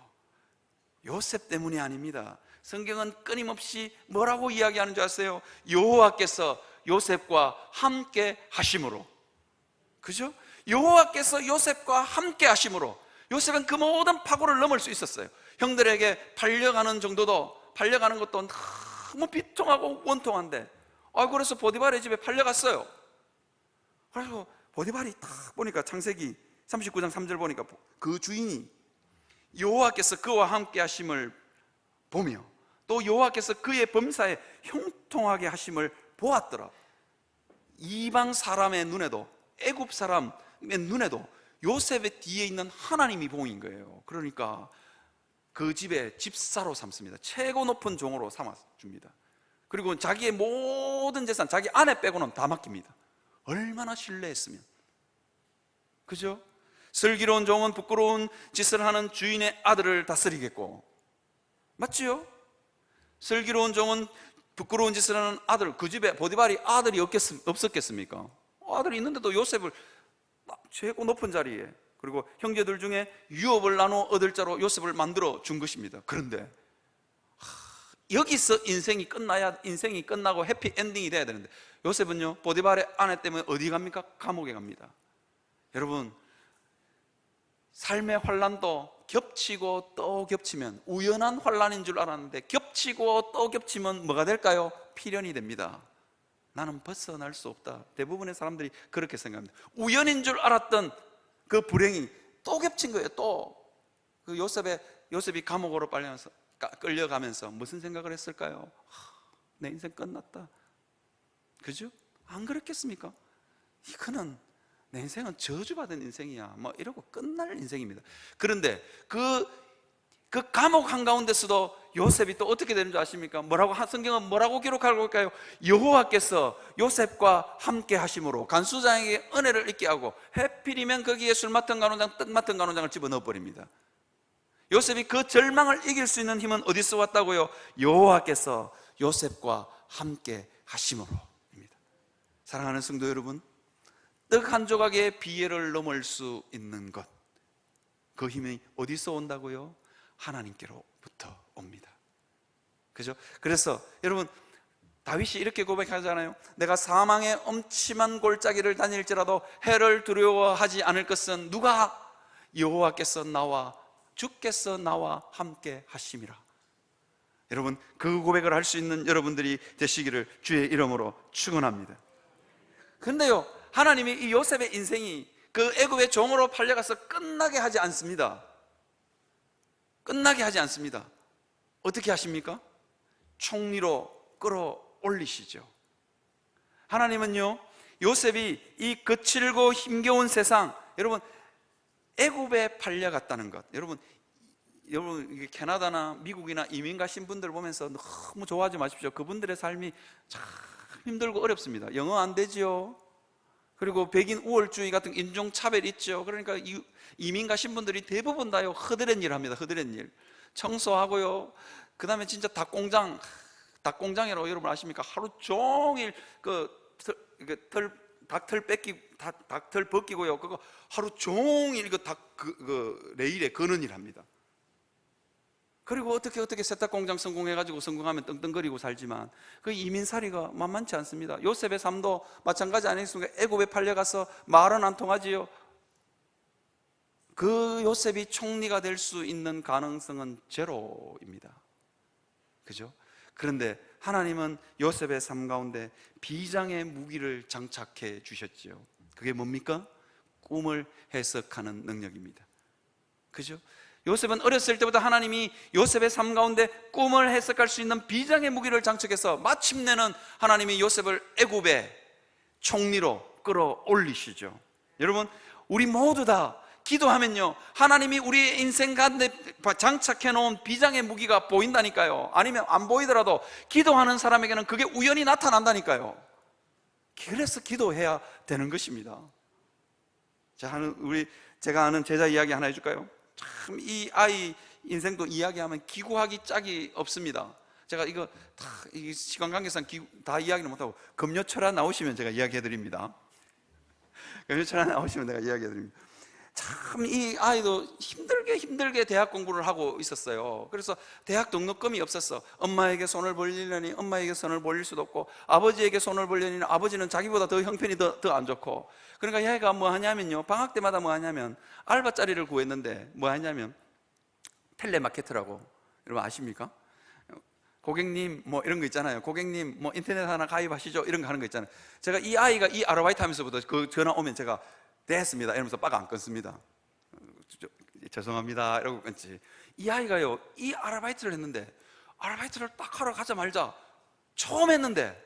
[SPEAKER 2] 요셉 때문이 아닙니다. 성경은 끊임없이 뭐라고 이야기하는 줄 아세요? 여호와께서 요셉과 함께 하심으로. 그죠? 여호와께서 요셉과 함께 하심으로 요셉은 그 모든 파고를 넘을 수 있었어요. 형들에게 팔려가는 것도 너무 비통하고 원통한데, 그래서 보디발의 집에 팔려갔어요. 그래서 보디발이 딱 보니까 창세기 39장 3절 보니까 그 주인이 여호와께서 그와 함께 하심을 보며 또 여호와께서 그의 범사에 형통하게 하심을 보았더라. 이방 사람의 눈에도, 애굽 사람의 눈에도 요셉의 뒤에 있는 하나님이 보인 거예요. 그러니까 그 집에 집사로 삼습니다. 최고 높은 종으로 삼아줍니다. 그리고 자기의 모든 재산, 자기 아내 빼고는 다 맡깁니다. 얼마나 신뢰했으면. 그죠? 슬기로운 종은 부끄러운 짓을 하는 주인의 아들을 다스리겠고, 맞지요? 슬기로운 종은 부끄러운 짓을 하는 아들, 그 집에 보디발이 아들이 없었겠습니까? 아들이 있는데도 요셉을 최고 높은 자리에, 그리고 형제들 중에 유업을 나눠 얻을 자로 요셉을 만들어 준 것입니다. 그런데 여기서 인생이 끝나고 해피 엔딩이 돼야 되는데, 요셉은요, 보디발의 아내 때문에 어디 갑니까? 감옥에 갑니다. 여러분, 삶의 환난도 겹치고 또 겹치면, 우연한 환난인 줄 알았는데 겹치고 또 겹치면 뭐가 될까요? 필연이 됩니다. 나는 벗어날 수 없다. 대부분의 사람들이 그렇게 생각합니다. 우연인 줄 알았던 그 불행이 또 겹친 거예요. 또 그 요셉이 감옥으로 끌려가면서 무슨 생각을 했을까요? 내 인생 끝났다. 그죠? 안 그랬겠습니까? 이거는 내 인생은 저주받은 인생이야, 뭐 이러고 끝날 인생입니다. 그런데 그 감옥 한가운데서도 요셉이 또 어떻게 되는 줄 아십니까? 성경은 뭐라고 기록하고 있을까요? 여호와께서 요셉과 함께 하심으로 간수장에게 은혜를 있게 하고, 해필이면 거기에 술 맡은 간원장, 떡 맡은 간원장을 집어넣어 버립니다. 요셉이 그 절망을 이길 수 있는 힘은 어디서 왔다고요? 여호와께서 요셉과 함께 하심으로입니다. 사랑하는 성도 여러분, 떡 한 조각의 비애를 넘을 수 있는 것, 그 힘이 어디서 온다고요? 하나님께로부터 옵니다. 그죠? 그래서 여러분, 다윗이 이렇게 고백하잖아요. 내가 사망의 엄침한 골짜기를 다닐지라도 해를 두려워하지 않을 것은 누가? 여호와께서 나와, 주께서 나와 함께 하심이라. 여러분, 그 고백을 할 수 있는 여러분들이 되시기를 주의 이름으로 축원합니다. 그런데요, 하나님이 이 요셉의 인생이 그 애굽의 종으로 팔려가서 끝나게 하지 않습니다. 끝나게 하지 않습니다. 어떻게 하십니까? 총리로 끌어올리시죠. 하나님은요, 요셉이 이 거칠고 힘겨운 세상, 여러분, 애굽에 팔려갔다는 것, 여러분 캐나다나 미국이나 이민 가신 분들 보면서 너무 좋아하지 마십시오. 그분들의 삶이 참 힘들고 어렵습니다. 영어 안 되지요. 그리고 백인 우월주의 같은 인종차별 있죠. 그러니까 이민 가신 분들이 대부분 다요, 허드렛 일 합니다. 허드렛 일. 청소하고요, 그 다음에 진짜 닭공장이라고 여러분 아십니까? 하루 종일 닭털 벗기고요, 그거 하루 종일 레일에 거는 일 합니다. 그리고 어떻게 세탁공장 성공하면 떵떵거리고 살지만 그 이민살이가 만만치 않습니다. 요셉의 삶도 마찬가지 아니겠습니까? 애굽에 팔려가서 말은 안 통하지요. 그 요셉이 총리가 될 수 있는 가능성은 제로입니다. 그죠? 그런데 하나님은 요셉의 삶 가운데 비장의 무기를 장착해 주셨지요. 그게 뭡니까? 꿈을 해석하는 능력입니다. 그죠? 요셉은 어렸을 때부터 하나님이 요셉의 삶 가운데 꿈을 해석할 수 있는 비장의 무기를 장착해서 마침내는 하나님이 요셉을 애굽의 총리로 끌어올리시죠. 여러분, 우리 모두 다 기도하면요, 하나님이 우리의 인생 가운데 장착해 놓은 비장의 무기가 보인다니까요. 아니면 안 보이더라도 기도하는 사람에게는 그게 우연히 나타난다니까요. 그래서 기도해야 되는 것입니다. 제가 아는 제자 이야기 하나 해줄까요? 참 이 아이 인생도 이야기하면 기구하기 짝이 없습니다. 제가 이거 다 시간 관계상 다 이야기를 못하고 금요철화 나오시면 제가 이야기해드립니다. 금요철화 나오시면 내가 이야기해드립니다. 참 이 아이도 힘들게 대학 공부를 하고 있었어요. 그래서 대학 등록금이 없었어. 엄마에게 손을 벌리려니 엄마에게 손을 벌릴 수도 없고, 아버지에게 손을 벌리려니 아버지는 자기보다 더 형편이 더 안 좋고, 그러니까 얘가 뭐 하냐면요, 방학 때마다 뭐 하냐면 알바자리를 구했는데 뭐 하냐면 텔레마케터라고, 여러분 아십니까? 고객님 뭐 이런 거 있잖아요. 고객님 뭐 인터넷 하나 가입하시죠, 이런 거 하는 거 있잖아요. 제가 이 아이가 이 아르바이트 하면서부터 그 전화 오면 제가 됐습니다 이러면서 빡 안 끊습니다. 죄송합니다 이러고 끊지. 이 아이가요, 이 아르바이트를 했는데, 아르바이트를 딱 하러 가자마자 처음 했는데,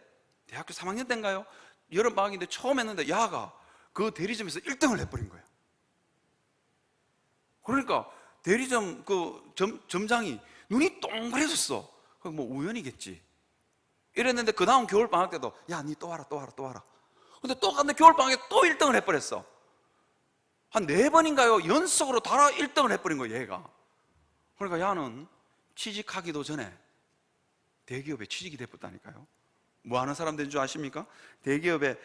[SPEAKER 2] 대학교 3학년 때인가요? 여름방학인데 처음 했는데 야가 그 대리점에서 1등을 해버린 거예요. 그러니까 대리점 점장이 눈이 동그래졌어. 뭐 우연이겠지 이랬는데, 그 다음 겨울방학 때도 야 니 또 와라. 근데 또 갔는데 겨울방학에 또 1등을 해버렸어. 한 4번인가요? 연속으로 달아 1등을 해버린 거예요, 얘가. 그러니까 야는 취직하기도 전에 대기업에 취직이 돼버렸다니까요. 뭐 하는 사람 된 줄 아십니까? 대기업에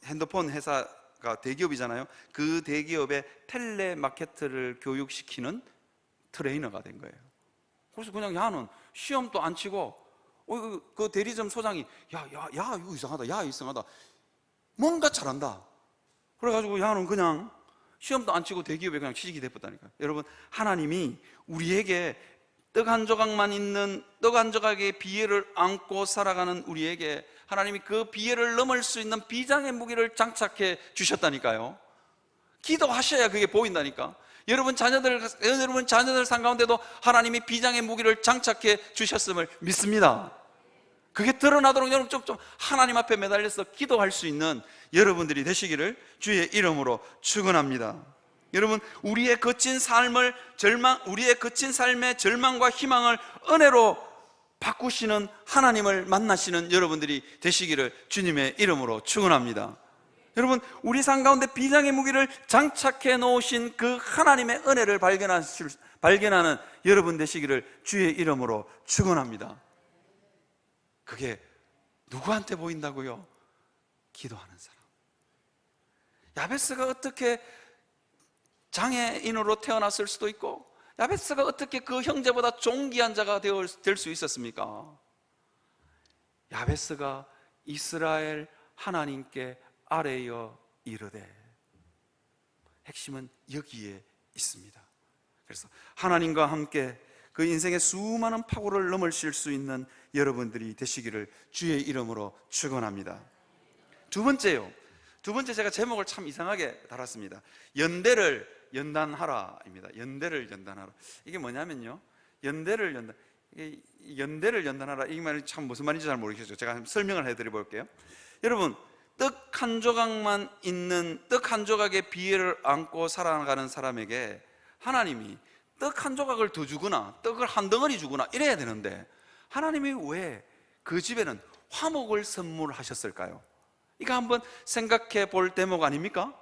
[SPEAKER 2] 핸드폰 회사가 대기업이잖아요. 그 대기업에 텔레마케터를 교육시키는 트레이너가 된 거예요. 그래서 그냥 야는 시험도 안 치고, 그 대리점 소장이 야 이거 이상하다, 뭔가 잘한다. 그래가지고 야는 그냥 시험도 안 치고 대기업에 그냥 취직이 됐다니까요. 여러분, 하나님이 우리에게 떡 한 조각만 있는, 떡 한 조각의 비애를 안고 살아가는 우리에게 하나님이 그 비애를 넘을 수 있는 비장의 무기를 장착해 주셨다니까요. 기도하셔야 그게 보인다니까. 여러분 자녀들 삶 가운데도 하나님이 비장의 무기를 장착해 주셨음을 믿습니다. 그게 드러나도록 여러분 좀 하나님 앞에 매달려서 기도할 수 있는 여러분들이 되시기를 주의 이름으로 축원합니다. 여러분, 우리의 거친 삶의 절망과 희망을 은혜로 바꾸시는 하나님을 만나시는 여러분들이 되시기를 주님의 이름으로 축원합니다. 여러분, 우리 삶 가운데 비장의 무기를 장착해 놓으신 그 하나님의 은혜를 발견하는 여러분 되시기를 주의 이름으로 축원합니다. 그게 누구한테 보인다고요? 기도하는 사람. 야베스가 어떻게 장애인으로 태어났을 수도 있고, 야베스가 어떻게 그 형제보다 존귀한 자가 될 수 있었습니까? 야베스가 이스라엘 하나님께 아뢰어 이르되, 핵심은 여기에 있습니다. 그래서 하나님과 함께 그 인생의 수많은 파고를 넘으실 수 있는 여러분들이 되시기를 주의 이름으로 축원합니다. 두 번째 제가 제목을 참 이상하게 달았습니다. 연대를 연단하라입니다. 연대를 연단하라. 이게 뭐냐면요, 연대를 연단하라, 이 말이 참 무슨 말인지 잘 모르겠어요. 제가 한번 설명을 해드려 볼게요. 여러분, 떡 한 조각만 있는, 떡 한 조각의 비애를 안고 살아가는 사람에게 하나님이 떡 한 조각을 더 주거나 떡을 한 덩어리 주거나 이래야 되는데, 하나님이 왜 그 집에는 화목을 선물하셨을까요? 이거 한번 생각해 볼 대목 아닙니까?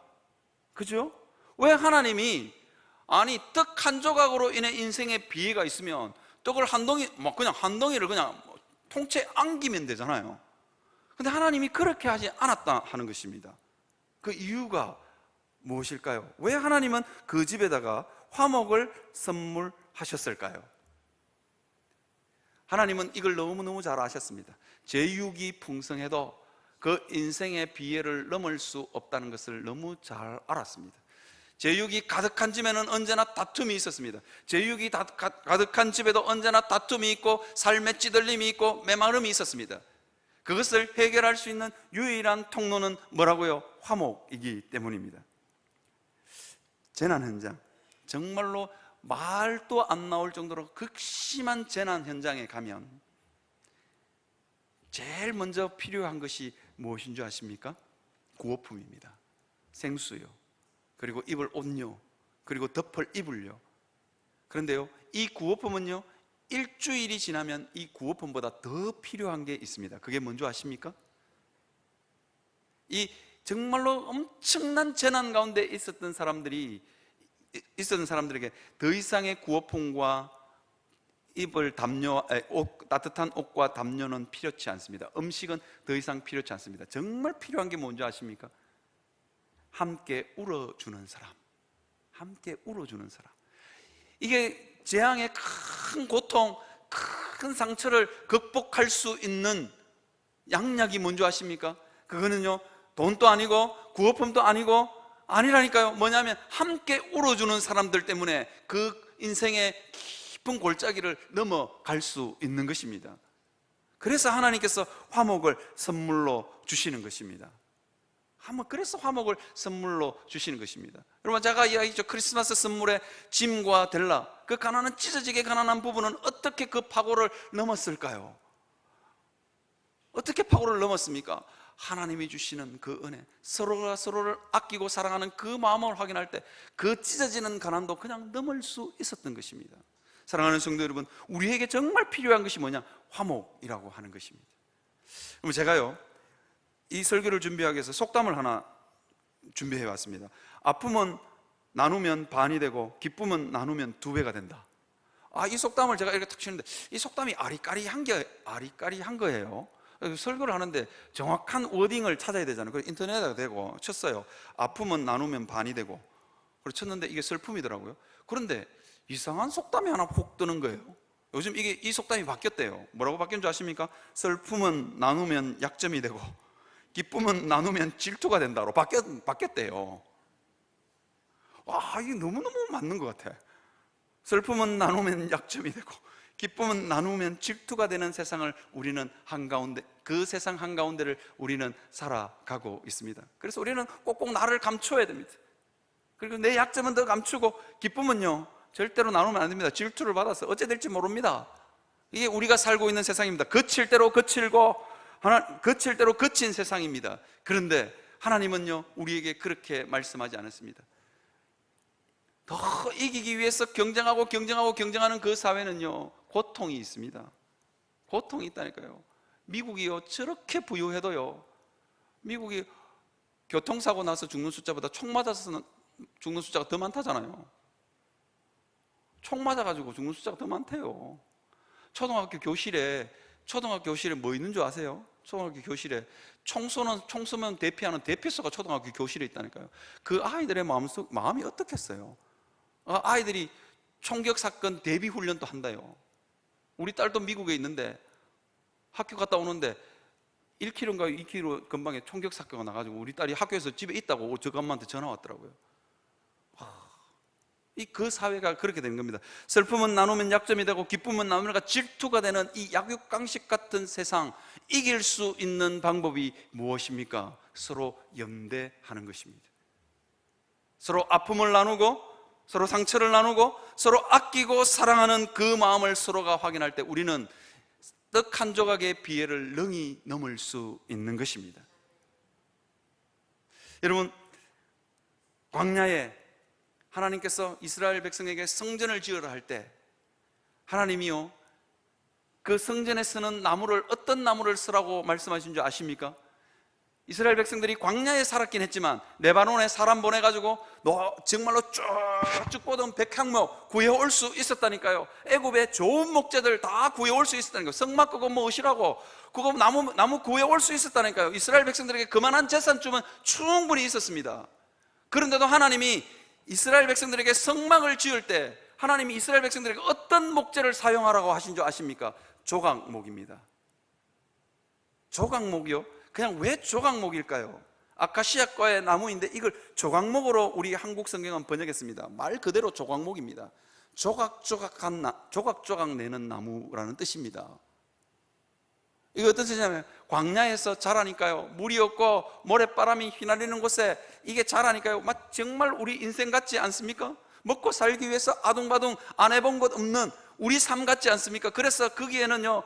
[SPEAKER 2] 그죠? 왜 하나님이, 아니 떡 한 조각으로 인해 인생에 비애가 있으면 떡을 한 덩이, 그냥 한 덩이를 그냥 통째에 안기면 되잖아요. 근데 하나님이 그렇게 하지 않았다 하는 것입니다. 그 이유가 무엇일까요? 왜 하나님은 그 집에다가 화목을 선물하셨을까요? 하나님은 이걸 너무너무 잘 아셨습니다. 제육이 풍성해도 그 인생의 비애를 넘을 수 없다는 것을 너무 잘 알았습니다. 제육이 가득한 집에는 언제나 다툼이 있었습니다. 제육이 가득한 집에도 언제나 다툼이 있고 삶의 찌들림이 있고 메마름이 있었습니다. 그것을 해결할 수 있는 유일한 통로는 뭐라고요? 화목이기 때문입니다. 재난 현장, 정말로 말도 안 나올 정도로 극심한 재난 현장에 가면 제일 먼저 필요한 것이 무엇인 줄 아십니까? 구호품입니다. 생수요, 그리고 입을 옷요, 그리고 덮을 이불요. 그런데요, 이 구호품은요, 일주일이 지나면 이 구호품보다 더 필요한 게 있습니다. 그게 뭔지 아십니까? 이 정말로 엄청난 재난 가운데 있었던 사람들에게 더 이상의 구호품과 입을 따뜻한 옷과 담요는 필요치 않습니다. 음식은 더 이상 필요치 않습니다. 정말 필요한 게 뭔지 아십니까? 함께 울어주는 사람. 함께 울어주는 사람. 이게 재앙의 큰 고통, 큰 상처를 극복할 수 있는 양약이 뭔지 아십니까? 그거는요, 돈도 아니고 구호품도 아니고 아니라니까요. 뭐냐면 함께 울어주는 사람들 때문에 그 인생의 깊은 골짜기를 넘어갈 수 있는 것입니다. 그래서 하나님께서 화목을 선물로 주시는 것입니다. 그래서 화목을 선물로 주시는 것입니다. 여러분, 제가 이야기했죠. 크리스마스 선물에 짐과 델라, 그 가난한, 찢어지게 가난한 부부는 어떻게 그 파고를 넘었을까요? 어떻게 파고를 넘었습니까? 하나님이 주시는 그 은혜, 서로가 서로를 아끼고 사랑하는 그 마음을 확인할 때 그 찢어지는 가난도 그냥 넘을 수 있었던 것입니다. 사랑하는 성도 여러분, 우리에게 정말 필요한 것이 뭐냐? 화목이라고 하는 것입니다. 그럼 제가요, 이 설교를 준비하기 위해서 속담을 하나 준비해 왔습니다. 아픔은 나누면 반이 되고 기쁨은 나누면 2배가 된다. 이 속담을 제가 이렇게 탁 치는데, 이 속담이 아리까리한 거예요. 설교를 하는데 정확한 워딩을 찾아야 되잖아요. 그래서 인터넷에다 대고 쳤어요. 아픔은 나누면 반이 되고. 그래서 쳤는데 이게 슬픔이더라고요. 그런데 이상한 속담이 하나 훅 뜨는 거예요. 요즘 이 속담이 바뀌었대요. 뭐라고 바뀐 줄 아십니까? 슬픔은 나누면 약점이 되고 기쁨은 나누면 질투가 된다로 바뀌었대요. 와, 이게 너무너무 맞는 것 같아. 슬픔은 나누면 약점이 되고 기쁨은 나누면 질투가 되는 세상을 우리는 한가운데, 그 세상 한가운데를 우리는 살아가고 있습니다. 그래서 우리는 꼭꼭 나를 감춰야 됩니다. 그리고 내 약점은 더 감추고, 기쁨은요 절대로 나누면 안 됩니다. 질투를 받아서 어째 될지 모릅니다. 이게 우리가 살고 있는 세상입니다. 거칠 대로 거칠고 거칠 대로 거친 세상입니다. 그런데 하나님은요, 우리에게 그렇게 말씀하지 않았습니다. 더 이기기 위해서 경쟁하는 그 사회는요, 고통이 있습니다. 고통이 있다니까요. 미국이요, 저렇게 부유해도요, 미국이 교통사고 나서 죽는 숫자보다 총 맞아서 죽는 숫자가 더 많다잖아요. 총 맞아가지고 죽는 숫자가 더 많대요. 초등학교 교실에 뭐 있는 줄 아세요? 초등학교 교실에 총 쏘면 대피하는 대피소가 초등학교 교실에 있다니까요. 그 아이들의 마음이 어떻겠어요? 아이들이 총격 사건 대비 훈련도 한다요. 우리 딸도 미국에 있는데 학교 갔다 오는데 1km인가 2km 근방에 총격 사건가 나가지고 우리 딸이 학교에서 집에 있다고 저 엄마한테 전화 왔더라고요. 그 사회가 그렇게 되는 겁니다. 슬픔은 나누면 약점이 되고 기쁨은 나누니까 질투가 되는 이 약육강식 같은 세상, 이길 수 있는 방법이 무엇입니까? 서로 연대하는 것입니다. 서로 아픔을 나누고, 서로 상처를 나누고, 서로 아끼고 사랑하는 그 마음을 서로가 확인할 때 우리는 떡 한 조각의 비애를 능히 넘을 수 있는 것입니다. 여러분, 광야에 하나님께서 이스라엘 백성에게 성전을 지으라 할 때 하나님이요, 그 성전에 쓰는 나무를 어떤 나무를 쓰라고 말씀하신 줄 아십니까? 이스라엘 백성들이 광야에 살았긴 했지만 레바논에 사람 보내가지고 정말로 쭉쭉 뻗은 백향목 구해올 수 있었다니까요. 애굽의 좋은 목재들 다 구해올 수 있었다니까요. 성막 그거 뭐 으시라고 그거 나무 구해올 수 있었다니까요. 이스라엘 백성들에게 그만한 재산쯤은 충분히 있었습니다. 그런데도 하나님이 이스라엘 백성들에게 성막을 지을 때 하나님이 이스라엘 백성들에게 어떤 목재를 사용하라고 하신 줄 아십니까? 조각목입니다. 조각목이요? 그냥 왜 조각목일까요? 아카시아과의 나무인데 이걸 조각목으로 우리 한국 성경은 번역했습니다. 말 그대로 조각목입니다. 조각조각 내는 나무라는 뜻입니다. 이거 어떤 뜻이냐면 광야에서 자라니까요, 물이 없고 모래바람이 휘날리는 곳에 이게 자라니까요, 정말 우리 인생 같지 않습니까? 먹고 살기 위해서 아둥바둥 안 해본 것 없는 우리 삶 같지 않습니까? 그래서 거기에는요,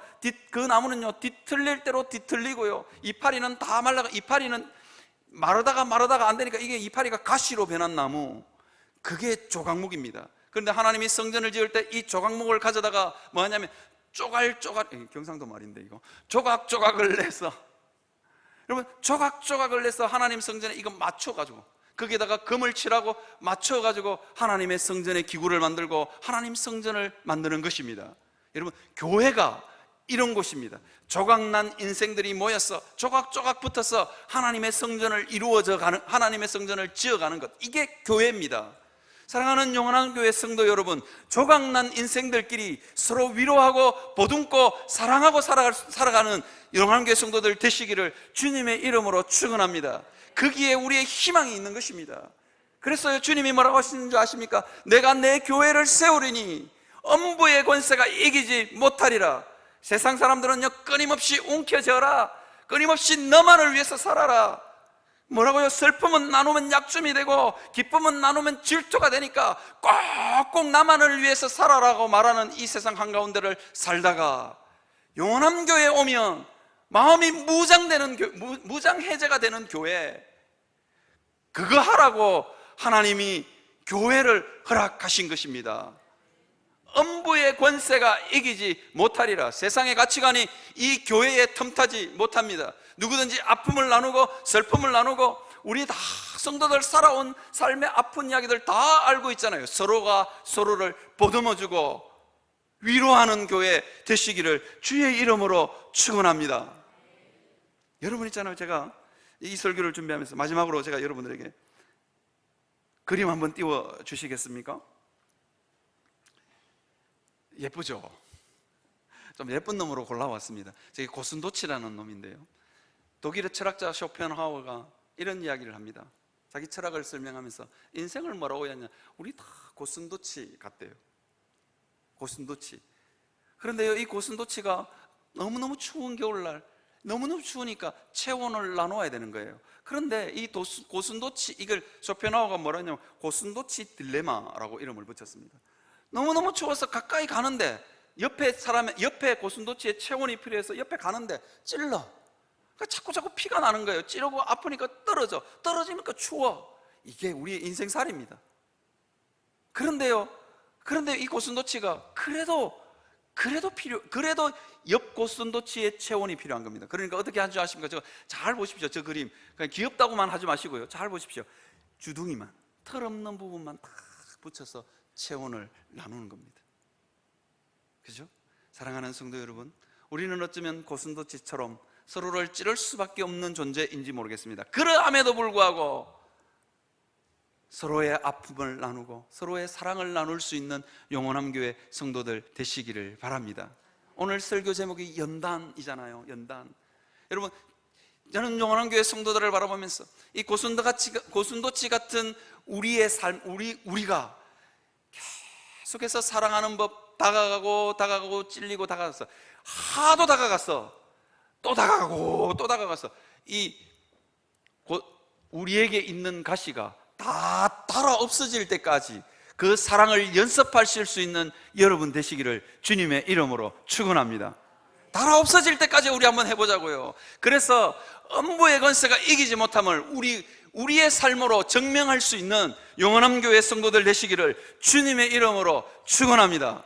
[SPEAKER 2] 그 나무는요, 뒤틀릴 대로 뒤틀리고요, 이파리는 다 이파리는 마르다가 안 되니까 이게 이파리가 가시로 변한 나무, 그게 조각목입니다. 그런데 하나님이 성전을 지을 때 이 조각목을 가져다가 뭐 하냐면 경상도 말인데 이거 조각조각을 내서, 여러분, 조각조각을 내서 하나님 성전에 이거 맞춰가지고 거기에다가 금을 칠하고 맞춰가지고 하나님의 성전의 기구를 만들고 하나님 성전을 만드는 것입니다. 여러분, 교회가 이런 곳입니다. 조각난 인생들이 모여서 조각조각 붙어서 하나님의 성전을 하나님의 성전을 지어가는 것, 이게 교회입니다. 사랑하는 영원한 교회 성도 여러분, 조각난 인생들끼리 서로 위로하고 보듬고 사랑하고 살아가는 영원한 교회 성도들 되시기를 주님의 이름으로 축원합니다. 거기에 우리의 희망이 있는 것입니다. 그래서 주님이 뭐라고 하시는 줄 아십니까? 내가 내 교회를 세우리니 엄부의 권세가 이기지 못하리라. 세상 사람들은요, 끊임없이 움켜져라, 끊임없이 너만을 위해서 살아라. 뭐라고요? 슬픔은 나누면 약점이 되고 기쁨은 나누면 질투가 되니까 꼭꼭 나만을 위해서 살아라고 말하는 이 세상 한가운데를 살다가 영원한 교회에 오면 마음이 무장해제가 되는 교회, 그거 하라고 하나님이 교회를 허락하신 것입니다. 엄부의 권세가 이기지 못하리라. 세상의 가치관이 이 교회에 틈타지 못합니다. 누구든지 아픔을 나누고 슬픔을 나누고, 우리 다 성도들 살아온 삶의 아픈 이야기들 다 알고 있잖아요. 서로가 서로를 보듬어주고 위로하는 교회 되시기를 주의 이름으로 축원합니다. 여러분 있잖아요, 제가 이 설교를 준비하면서 마지막으로 제가 여러분들에게 그림 한번 띄워 주시겠습니까? 예쁘죠? 좀 예쁜 놈으로 골라왔습니다. 저기 고순도치라는 놈인데요, 독일의 철학자 쇼펜하우어가 이런 이야기를 합니다. 자기 철학을 설명하면서 인생을 뭐라고 했냐, 우리 다 고순도치 같대요. 고순도치. 그런데요, 이 고순도치가 너무너무 추운 겨울날 너무너무 추우니까 체온을 나눠야 되는 거예요. 그런데 이 고순도치, 이걸 쇼펜하우어가 뭐라 했냐면 고순도치 딜레마라고 이름을 붙였습니다. 너무너무 추워서 가까이 가는데 옆에 고슴도치의 체온이 필요해서 옆에 가는데 찔러. 그러니까 자꾸 피가 나는 거예요. 찌르고 아프니까 떨어지니까 추워. 이게 우리의 인생살이입니다. 그런데 이 고슴도치가 그래도 옆 고슴도치의 체온이 필요한 겁니다. 그러니까 어떻게 하는 줄 아십니까? 잘 보십시오. 저 그림. 그냥 귀엽다고만 하지 마시고요. 잘 보십시오. 주둥이만, 털 없는 부분만 딱 붙여서 체온을 나누는 겁니다. 그죠? 사랑하는 성도 여러분, 우리는 어쩌면 고슴도치처럼 서로를 찌를 수밖에 없는 존재인지 모르겠습니다. 그러함에도 불구하고 서로의 아픔을 나누고 서로의 사랑을 나눌 수 있는 영원함 교회 성도들 되시기를 바랍니다. 오늘 설교 제목이 연단이잖아요. 연단. 여러분, 저는 영원한 교회 성도들을 바라보면서 이 고슴도치 같은 우리의 삶, 우리가 계속해서 사랑하는 법, 다가가고 찔리고 다가갔어. 하도 다가갔어. 또 다가갔어. 우리에게 있는 가시가 다 달아 없어질 때까지 그 사랑을 연습하실 수 있는 여러분 되시기를 주님의 이름으로 축원합니다. 달아 없어질 때까지 우리 한번 해보자고요. 그래서 음부의 권세가 이기지 못함을 우리의 삶으로 증명할 수 있는 영원한 교회 성도들 되시기를 주님의 이름으로 축원합니다.